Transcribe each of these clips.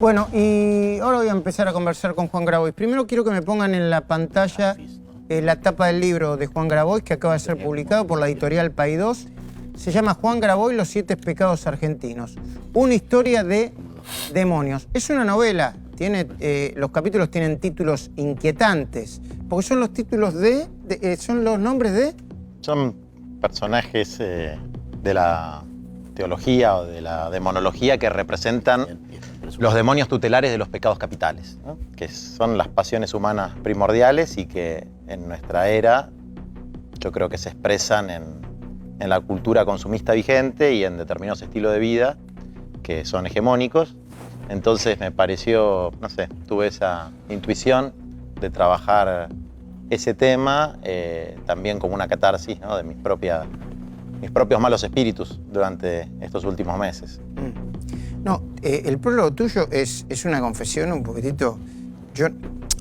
Bueno, y ahora voy a empezar a conversar con Juan Grabois. Primero quiero que me pongan en la pantalla la tapa del libro de Juan Grabois, que acaba de ser publicado por la editorial Paidós. Se llama Juan Grabois, Los 7 pecados argentinos. Una historia de demonios. Es una novela. Los capítulos tienen títulos inquietantes, porque son los títulos son los nombres de... Son personajes de la teología o de la demonología que representan los demonios tutelares de los pecados capitales, ¿no? Que son las pasiones humanas primordiales y que en nuestra era yo creo que se expresan en la cultura consumista vigente y en determinados estilos de vida que son hegemónicos. Entonces me pareció, no sé, tuve esa intuición de trabajar ese tema también como una catarsis, ¿no? De mis propios malos espíritus durante estos últimos meses. No, el prólogo tuyo es una confesión un poquitito...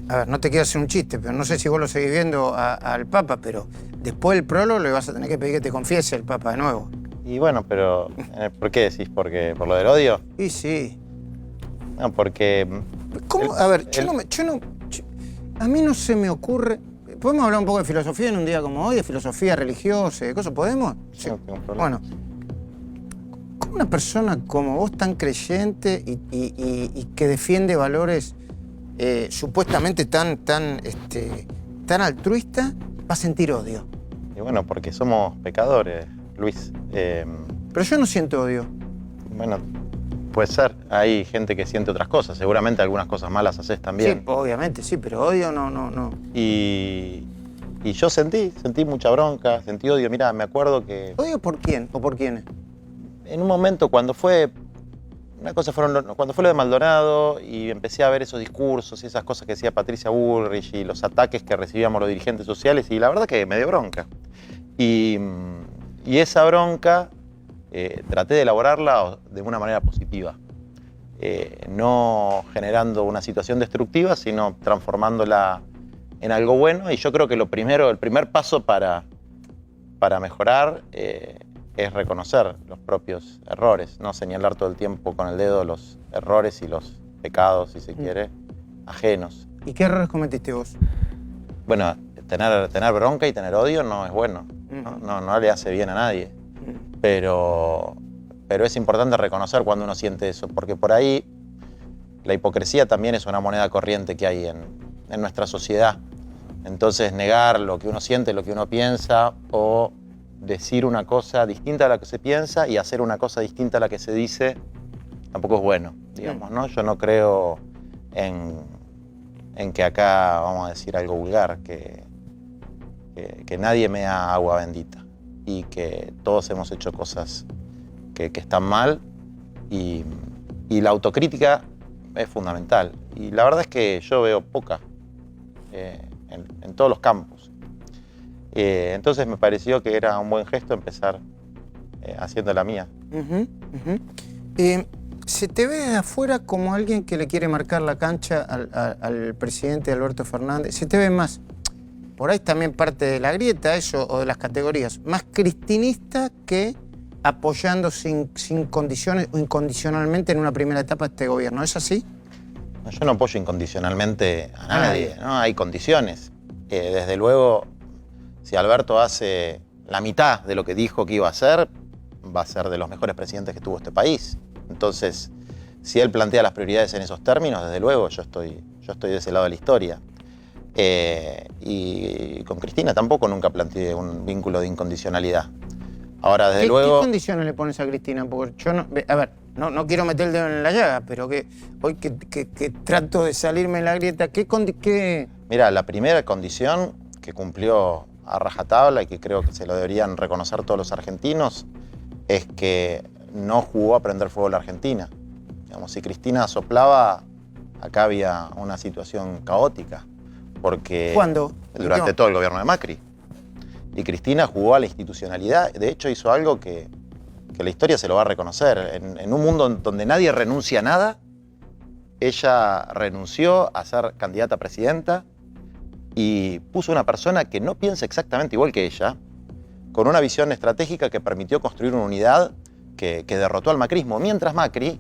A ver, no te quiero hacer un chiste, pero no sé si vos lo seguís viendo al Papa, pero después del prólogo le vas a tener que pedir que te confiese el Papa de nuevo. Y bueno, pero ¿por qué decís? ¿Por lo del odio? Y sí. No, porque... ¿Cómo? A ver, a mí no se me ocurre... ¿Podemos hablar un poco de filosofía en un día como hoy? ¿De filosofía religiosa, de cosas? ¿Podemos? Sí. No tengo problema. Bueno, ¿cómo una persona como vos, tan creyente y que defiende valores supuestamente tan altruista, va a sentir odio? Y bueno, porque somos pecadores, Luis. Pero yo no siento odio. Bueno, puede ser. Hay gente que siente otras cosas. Seguramente algunas cosas malas haces también. Sí, obviamente, sí, pero odio no. Y yo sentí mucha bronca, sentí odio. Mirá, me acuerdo que... ¿Odio por quién o por quiénes? En un momento cuando fue lo de Maldonado y empecé a ver esos discursos y esas cosas que decía Patricia Bullrich y los ataques que recibíamos los dirigentes sociales, y la verdad que me dio bronca. Y esa bronca traté de elaborarla de una manera positiva, no generando una situación destructiva, sino transformándola en algo bueno. Y yo creo que el primer paso para mejorar es reconocer los propios errores, no señalar todo el tiempo con el dedo los errores y los pecados, si se quiere, ajenos. ¿Y qué errores cometiste vos? Bueno, tener bronca y tener odio no es bueno, no le hace bien a nadie. Pero es importante reconocer cuando uno siente eso, porque por ahí la hipocresía también es una moneda corriente que hay en nuestra sociedad. Entonces negar lo que uno siente, lo que uno piensa, o decir una cosa distinta a la que se piensa y hacer una cosa distinta a la que se dice, tampoco es bueno, digamos, ¿no? Yo no creo en que acá vamos a decir algo vulgar, que nadie mea agua bendita y que todos hemos hecho cosas que están mal, y la autocrítica es fundamental. Y la verdad es que yo veo poca en todos los campos. Entonces me pareció que era un buen gesto empezar haciendo la mía. ¿Se te ve de afuera como alguien que le quiere marcar la cancha al presidente Alberto Fernández? ¿Se te ve más? Por ahí también parte de la grieta eso, o de las categorías. Más cristinista que apoyando sin condiciones o incondicionalmente en una primera etapa este gobierno. ¿Es así? No, yo no apoyo incondicionalmente a nadie, ¿no? Hay condiciones. Desde luego, si Alberto hace la mitad de lo que dijo que iba a hacer, va a ser de los mejores presidentes que tuvo este país. Entonces, si él plantea las prioridades en esos términos, desde luego yo estoy de ese lado de la historia. Y con Cristina tampoco nunca planteé un vínculo de incondicionalidad. Ahora, desde luego... ¿Qué condiciones le pones a Cristina? Porque yo no quiero meter el dedo en la llaga, pero hoy que trato de salirme en la grieta, ¿qué? Mira, la primera condición que cumplió a rajatabla y que creo que se lo deberían reconocer todos los argentinos es que no jugó a prender fuego la Argentina. Digamos, si Cristina soplaba, acá había una situación caótica. Porque ¿cuándo? Durante todo el gobierno de Macri. Y Cristina jugó a la institucionalidad. De hecho, hizo algo que la historia se lo va a reconocer. En un mundo donde nadie renuncia a nada, ella renunció a ser candidata a presidenta y puso una persona que no piensa exactamente igual que ella, con una visión estratégica que permitió construir una unidad que derrotó al macrismo. Mientras Macri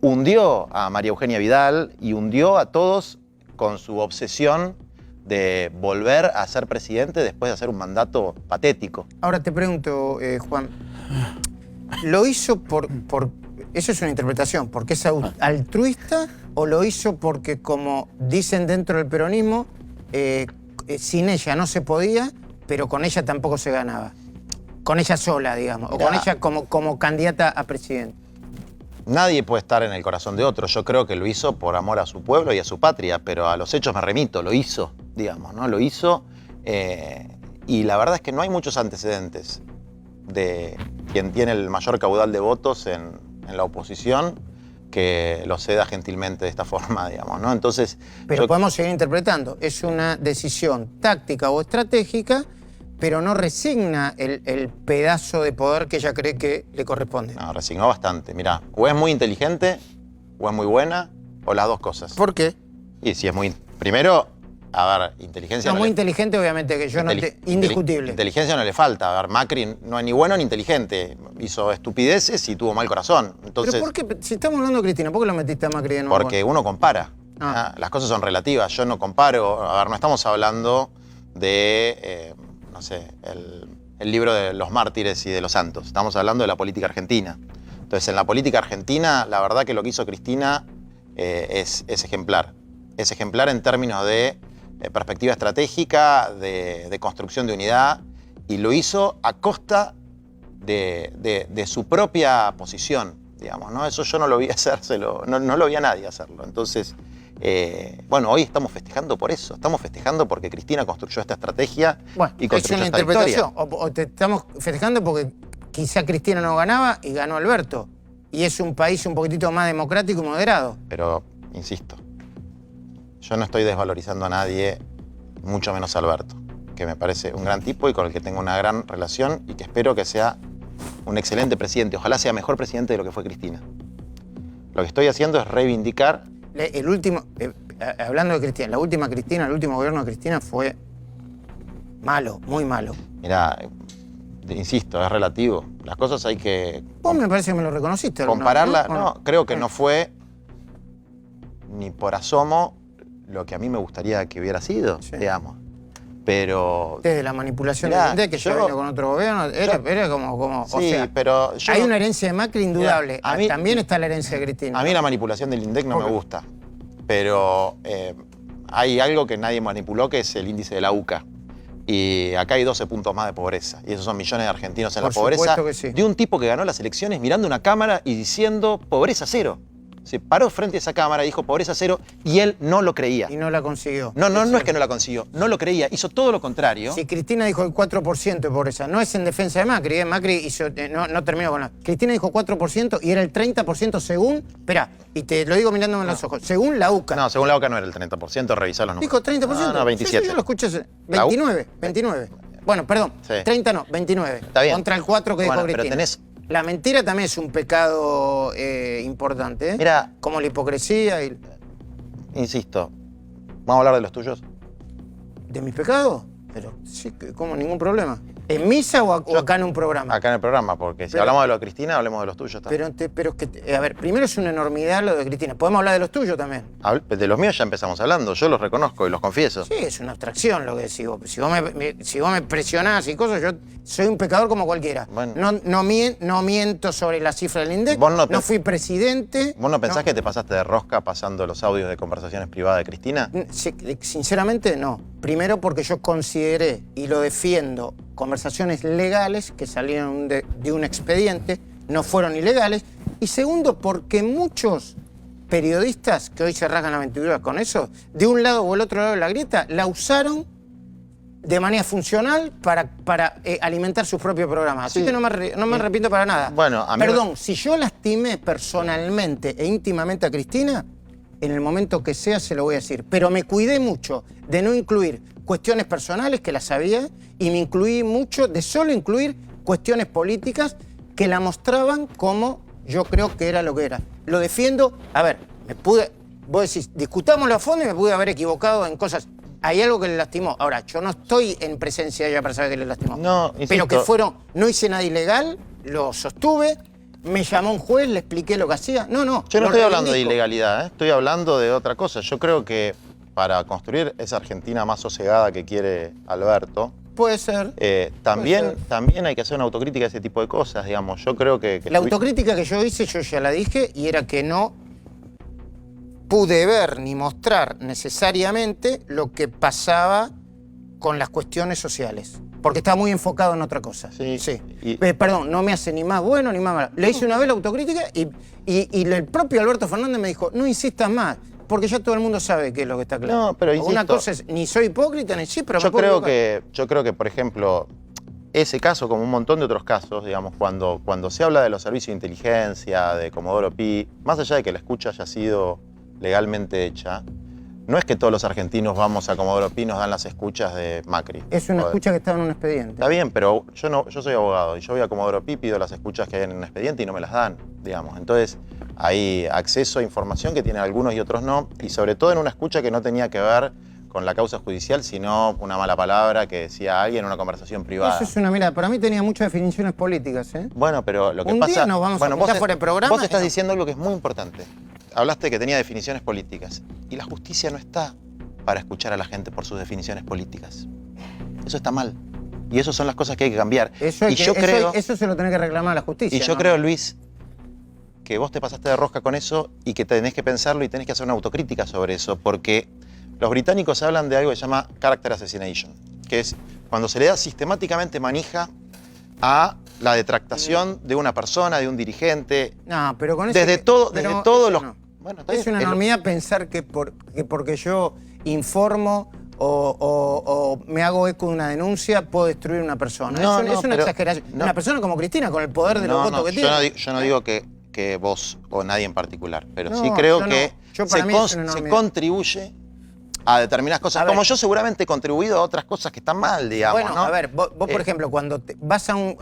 hundió a María Eugenia Vidal y hundió a todos con su obsesión de volver a ser presidente después de hacer un mandato patético. Ahora te pregunto, Juan, ¿lo hizo por... Eso es una interpretación, porque es altruista o lo hizo porque, como dicen dentro del peronismo, sin ella no se podía, pero con ella tampoco se ganaba? Con ella sola, digamos, o con ella como candidata a presidente. Nadie puede estar en el corazón de otro. Yo creo que lo hizo por amor a su pueblo y a su patria, pero a los hechos me remito, lo hizo, digamos, ¿no? Lo hizo y la verdad es que no hay muchos antecedentes de quien tiene el mayor caudal de votos en la oposición que lo ceda gentilmente de esta forma, digamos, ¿no? Entonces... Pero podemos seguir interpretando. Es una decisión táctica o estratégica, pero no resigna el pedazo de poder que ella cree que le corresponde. No, resignó bastante. Mirá, o es muy inteligente, o es muy buena, o las dos cosas. ¿Por qué? Y si es muy... Primero, a ver, inteligencia... No, muy inteligente, obviamente, que yo no te... Indiscutible. Inteligencia no le falta. A ver, Macri no es ni bueno ni inteligente. Hizo estupideces y tuvo mal corazón. Entonces, ¿pero por qué? Si estamos hablando de Cristina, ¿por qué lo metiste a Macri de nuevo? porque uno compara. Las cosas son relativas. Yo no comparo... A ver, no estamos hablando de... no sé, el libro de los mártires y de los santos. Estamos hablando de la política argentina. Entonces, en la política argentina, la verdad que lo que hizo Cristina es ejemplar. Es ejemplar en términos de perspectiva estratégica, de construcción de unidad, y lo hizo a costa de su propia posición, digamos, ¿no? Eso yo no lo vi hacérselo, no lo vi a nadie hacerlo. Entonces... bueno, hoy estamos festejando por eso. Estamos festejando porque Cristina construyó esta estrategia y construyó esta victoria. O te estamos festejando porque quizá Cristina no ganaba y ganó Alberto. Y es un país un poquitito más democrático y moderado. Pero, insisto, yo no estoy desvalorizando a nadie, mucho menos a Alberto, que me parece un gran tipo y con el que tengo una gran relación y que espero que sea un excelente presidente. Ojalá sea mejor presidente de lo que fue Cristina. Lo que estoy haciendo es reivindicar... El último, hablando de Cristina, la última Cristina, el último gobierno de Cristina fue malo, muy malo. Mirá, insisto, es relativo. Las cosas hay que... Vos me parece que me lo reconociste. Compararla, no, creo que no fue ni por asomo lo que a mí me gustaría que hubiera sido, digamos. Pero... Desde la manipulación del INDEC, que ya vino con otro gobierno, era como sí, o sea, pero hay una herencia de Macri indudable. También está la herencia de Cristina. A mí la manipulación del INDEC no me gusta. Pero hay algo que nadie manipuló, que es el índice de la UCA. Y acá hay 12 puntos más de pobreza. Y esos son millones de argentinos en la pobreza. Que sí. De un tipo que ganó las elecciones mirando una cámara y diciendo pobreza cero. Se paró frente a esa cámara y dijo pobreza cero y él no lo creía. Y no la consiguió. No es que no la consiguió, no lo creía, hizo todo lo contrario. Si Cristina dijo el 4% de pobreza, no es en defensa de Macri, Macri hizo, no terminó con nada. Cristina dijo 4% y era el 30% según, espera, y te lo digo mirándome en los ojos, según la UCA. No, según la UCA no era el 30%, revisá los números. Dijo 30%. No, 27. Sí, yo lo escuché, 29. Bueno, perdón, sí. 30 no, 29. Está bien. Contra el 4 que dijo Cristina. Pero tenés... La mentira también es un pecado importante, ¿eh? Mira, como la hipocresía y... Insisto, ¿vamos a hablar de los tuyos? ¿De mis pecados? Pero sí, como ningún problema. ¿En misa o acá en un programa? Acá en el programa, porque si hablamos de lo de Cristina, hablemos de los tuyos también. Pero es que, a ver, primero es una enormidad lo de Cristina. Podemos hablar de los tuyos también. De los míos ya empezamos hablando, yo los reconozco y los confieso. Sí, es una abstracción lo que digo. Si vos me presionás y cosas, yo soy un pecador como cualquiera. Bueno. No miento sobre la cifra del INDEC, no fui presidente. ¿Vos no pensás que te pasaste de rosca pasando los audios de conversaciones privadas de Cristina? Sinceramente, no. Primero porque yo consideré y lo defiendo conversaciones legales que salieron de un expediente, no fueron ilegales. Y segundo, porque muchos periodistas que hoy se rasgan la vestidura con eso, de un lado o el otro lado de la grieta, la usaron de manera funcional para alimentar sus propios programas. Así que no me arrepiento para nada. Bueno, Perdón, si yo lastimé personalmente e íntimamente a Cristina, en el momento que sea se lo voy a decir. Pero me cuidé mucho de no incluir cuestiones personales, que las sabía, y me incluí mucho de solo incluir cuestiones políticas que la mostraban como yo creo que era lo que era. Lo defiendo. A ver, vos decís, discutámoslo a fondo y me pude haber equivocado en cosas. Hay algo que le lastimó. Ahora, yo no estoy en presencia de ella para saber que le lastimó. No, insisto. Pero que no hice nada ilegal, lo sostuve. me llamó un juez, le expliqué lo que hacía. No, no. Yo no lo estoy hablando de reivindico. ilegalidad, estoy hablando de otra cosa. Yo creo que para construir esa Argentina más sosegada que quiere Alberto, Puede ser. también Puede ser. hay que hacer una autocrítica de ese tipo de cosas, digamos. Yo creo que La autocrítica que yo hice, yo ya la dije, y era que no pude ver ni mostrar necesariamente lo que pasaba con las cuestiones sociales. Porque estaba muy enfocado en otra cosa. Sí. Y- Perdón, no me hace ni más bueno ni más malo. Le hice una vez la autocrítica y el propio Alberto Fernández me dijo, no insistas más, porque ya todo el mundo sabe qué es lo que está claro. No, pero Una insisto, cosa es, ni soy hipócrita, ni sí, pero me yo puedo creo equivocar. yo creo que, por ejemplo, ese caso, como un montón de otros casos, digamos, cuando se habla de los servicios de inteligencia, de Comodoro Pi, más allá de que la escucha haya sido legalmente hecha, no es que todos los argentinos vamos a Comodoro Pi y nos dan las escuchas de Macri. Es una O de- escucha que estaba en un expediente. Está bien, pero yo soy abogado y yo voy a Comodoro Pi, pido las escuchas que hay en un expediente y no me las dan, digamos. Entonces, hay acceso a información que tienen algunos y otros no, y sobre todo en una escucha que no tenía que ver con la causa judicial, sino una mala palabra que decía alguien en una conversación privada. Eso es una mirada. Para mí tenía muchas definiciones políticas, ¿eh? Bueno, pero lo que Un pasa... día nos vamos a juntar fuera de programa Vos estás y no. diciendo algo que es muy importante. Hablaste que tenía definiciones políticas. Y la justicia no está para escuchar a la gente por sus definiciones políticas. Eso está mal. Y esas son las cosas que hay que cambiar. Eso, hay y que- yo eso, creo... eso se lo tenés que reclamar a la justicia. Y yo ¿no? creo, Luis, que vos te pasaste de rosca con eso y que tenés que pensarlo y tenés que hacer una autocrítica sobre eso, porque los británicos hablan de algo que se llama character assassination, que es cuando se le da sistemáticamente manija a la detractación de una persona, de un dirigente, No, pero con eso... desde todos los... No. Bueno, está Es bien, una es lo- enormidad pensar que porque yo informo o me hago eco de una denuncia puedo destruir una persona. No, es no, una pero- exageración. no. Una persona como Cristina, con el poder de los votos que tiene. yo no digo que vos o nadie en particular, pero No, sí creo yo no. que Yo para mí es una se enormidad. contribuye a determinadas cosas. A ver. Como yo seguramente he contribuido a otras cosas que están mal, digamos, Bueno, ¿no? a ver, vos por ejemplo, cuando vas a un...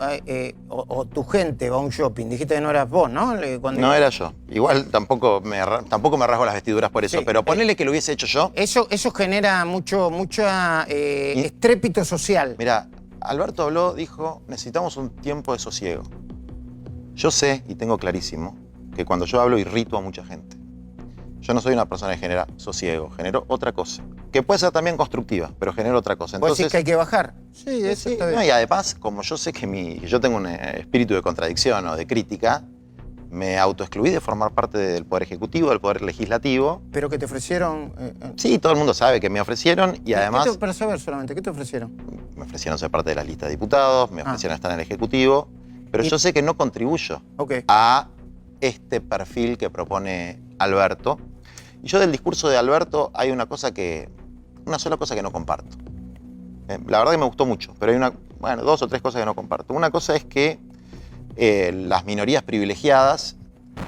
o tu gente va a un shopping, dijiste que no eras vos, ¿no? Cuando- No era yo. Igual tampoco me rasgo las vestiduras por eso, Sí, pero ponele que lo hubiese hecho yo. Eso genera mucha estrépito social. Mira, Alberto habló, dijo, necesitamos un tiempo de sosiego. Yo sé y tengo clarísimo que cuando yo hablo irrito a mucha gente. Yo no soy una persona que genera sosiego, genero otra cosa. Que puede ser también constructiva, pero genero otra cosa. ¿Vos decís que hay que bajar? Sí, eso sí, está no, bien. y además, como yo sé que yo tengo un espíritu de contradicción o de crítica, me autoexcluí de formar parte del Poder Ejecutivo, del Poder Legislativo. Pero que te ofrecieron... Sí, todo el mundo sabe que me ofrecieron y además Para saber solamente, ¿qué te ofrecieron? me ofrecieron ser parte de la lista de diputados, me ofrecieron estar en el Ejecutivo, pero Y- yo sé que no contribuyo Ok. a este perfil que propone Alberto. Y yo del discurso de Alberto hay una sola cosa que no comparto. La verdad que me gustó mucho, pero hay dos o tres cosas que no comparto. Una cosa es que las minorías privilegiadas,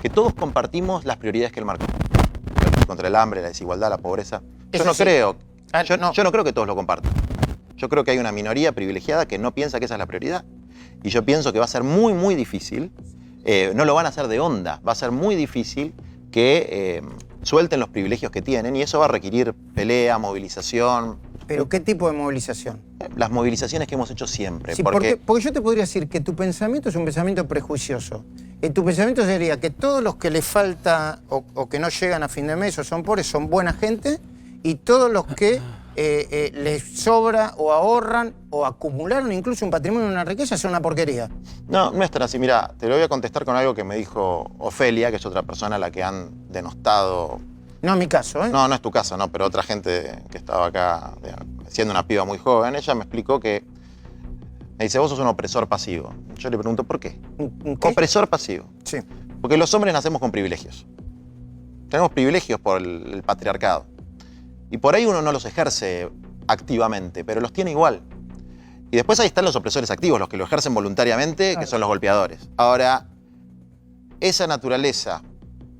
que todos compartimos las prioridades que él marcó. La lucha contra el hambre, la desigualdad, la pobreza. Yo Eso no sí. creo. Ah, Yo no. no creo que todos lo compartan. Yo creo que hay una minoría privilegiada que no piensa que esa es la prioridad. Y yo pienso que va a ser muy, muy difícil, no lo van a hacer de onda, va a ser muy difícil que suelten los privilegios que tienen y eso va a requerir pelea, movilización, ¿Pero qué tipo de movilización? las movilizaciones que hemos hecho siempre. Sí, porque yo te podría decir que tu pensamiento es un pensamiento prejuicioso. Tu pensamiento sería que todos los que les falta o que no llegan a fin de mes o son pobres son buena gente y todos los que les sobra o ahorran o acumularon incluso un patrimonio, una riqueza, son una porquería. No, no es tan así. Mira, te lo voy a contestar con algo que me dijo Ofelia, que es otra persona a la que han denostado. No es mi caso, ¿eh? No, no es tu caso, no, pero otra gente que estaba acá, siendo una piba muy joven, ella me explicó que, me dice, vos sos un opresor pasivo. Yo le pregunto, ¿por qué? ¿Un qué? Opresor pasivo. Sí. Porque los hombres nacemos con privilegios. Tenemos privilegios por el patriarcado. Y por ahí uno no los ejerce activamente, pero los tiene igual. Y después ahí están los opresores activos, los que lo ejercen voluntariamente, Claro. que son los golpeadores. Ahora, esa naturaleza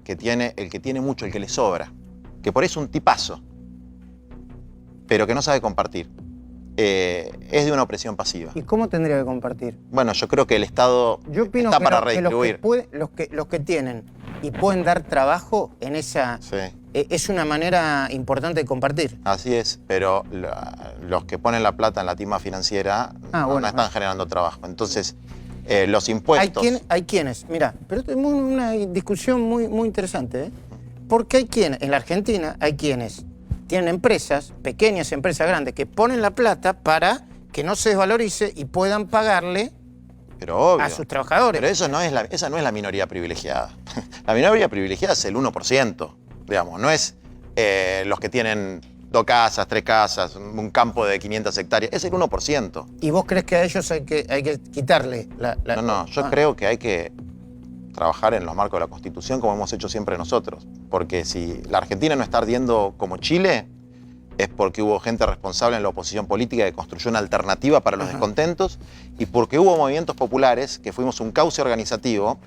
que tiene el que tiene mucho, el que le sobra, que por ahí es un tipazo, pero que no sabe compartir, es de una opresión pasiva. ¿Y cómo tendría que compartir? Bueno, yo creo que el Estado Yo opino está que, para no, que redistribuir. los que tienen y pueden dar trabajo en esa... Sí. Es una manera importante de compartir. Así es, pero los que ponen la plata en la timba financiera no bueno, están generando trabajo. Entonces, los impuestos. Hay quienes, mira, pero esto es una discusión muy interesante, ¿eh? Porque hay quienes, en la Argentina, hay quienes tienen empresas, pequeñas empresas grandes, que ponen la plata para que no se desvalorice y puedan pagarle Pero obvio. a sus trabajadores. Pero esa no es la minoría privilegiada. La minoría privilegiada es el 1%, digamos, no es los que tienen 2 casas, 3 casas, un campo de 500 hectáreas, es el 1%. ¿Y vos crees que a ellos hay que quitarle la... No, yo creo que hay que trabajar en los marcos de la Constitución como hemos hecho siempre nosotros. Porque si la Argentina no está ardiendo como Chile, es porque hubo gente responsable en la oposición política que construyó una alternativa para los descontentos y porque hubo movimientos populares que fuimos un cauce organizativo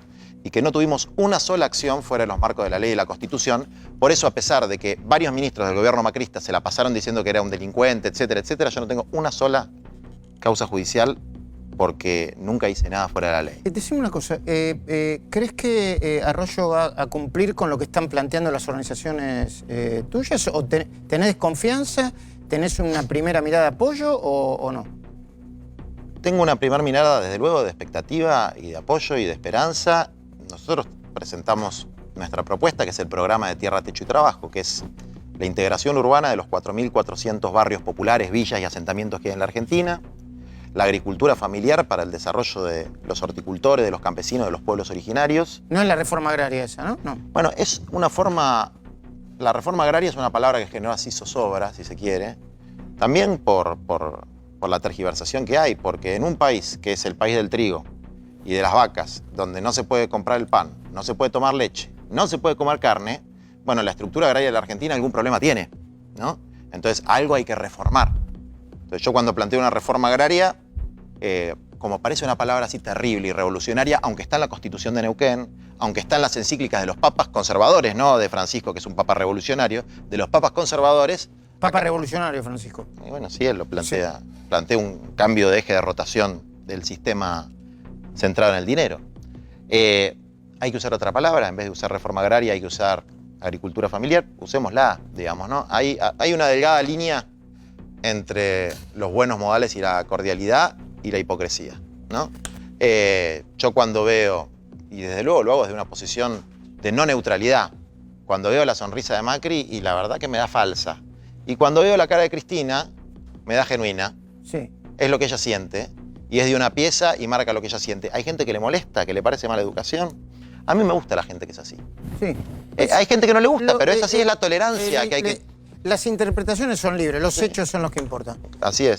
y que no tuvimos una sola acción fuera de los marcos de la ley y la Constitución. Por eso, a pesar de que varios ministros del gobierno macrista se la pasaron diciendo que era un delincuente, etcétera, etcétera, yo no tengo una sola causa judicial porque nunca hice nada fuera de la ley. Decime una cosa, ¿crees que Arroyo va a cumplir con lo que están planteando las organizaciones tuyas? ¿O tenés desconfianza? ¿Tenés una primera mirada de apoyo o no? Tengo una primera mirada, desde luego, de expectativa y de apoyo y de esperanza. Nosotros presentamos nuestra propuesta, que es el programa de Tierra, Techo y Trabajo, que es la integración urbana de los 4.400 barrios populares, villas y asentamientos que hay en la Argentina, la agricultura familiar para el desarrollo de los horticultores, de los campesinos, de los pueblos originarios. No es la reforma agraria esa, ¿no? No. Bueno, es una forma... La reforma agraria es una palabra que generó así zozobra, si se quiere, también por la tergiversación que hay, porque en un país que es el país del trigo y de las vacas, donde no se puede comprar el pan, no se puede tomar leche, no se puede comer carne, bueno, la estructura agraria de la Argentina algún problema tiene, ¿no? Entonces, algo hay que reformar. Entonces, yo cuando planteo una reforma agraria, como parece una palabra así terrible y revolucionaria, aunque está en la Constitución de Neuquén, aunque está en las encíclicas de los papas conservadores, no de Francisco, que es un papa revolucionario, de los papas conservadores... Papa revolucionario, Francisco. Y bueno, sí, él lo plantea. Sí. Plantea un cambio de eje de rotación del sistema centrado en el dinero. Hay que usar otra palabra, en vez de usar reforma agraria, hay que usar agricultura familiar, usémosla, digamos, ¿no? Hay una delgada línea entre los buenos modales y la cordialidad y la hipocresía, ¿no? Yo cuando veo, y desde luego lo hago desde una posición de no neutralidad, cuando veo la sonrisa de Macri, y la verdad que me da falsa, y cuando veo la cara de Cristina, me da genuina. Sí. Es lo que ella siente, y es de una pieza y marca lo que ella siente. Hay gente que le molesta, que le parece mala educación. A mí me gusta la gente que es así. Sí. Hay gente que no le gusta, pero esa sí es la tolerancia que hay que... Las interpretaciones son libres, los hechos son los que importan. Así es.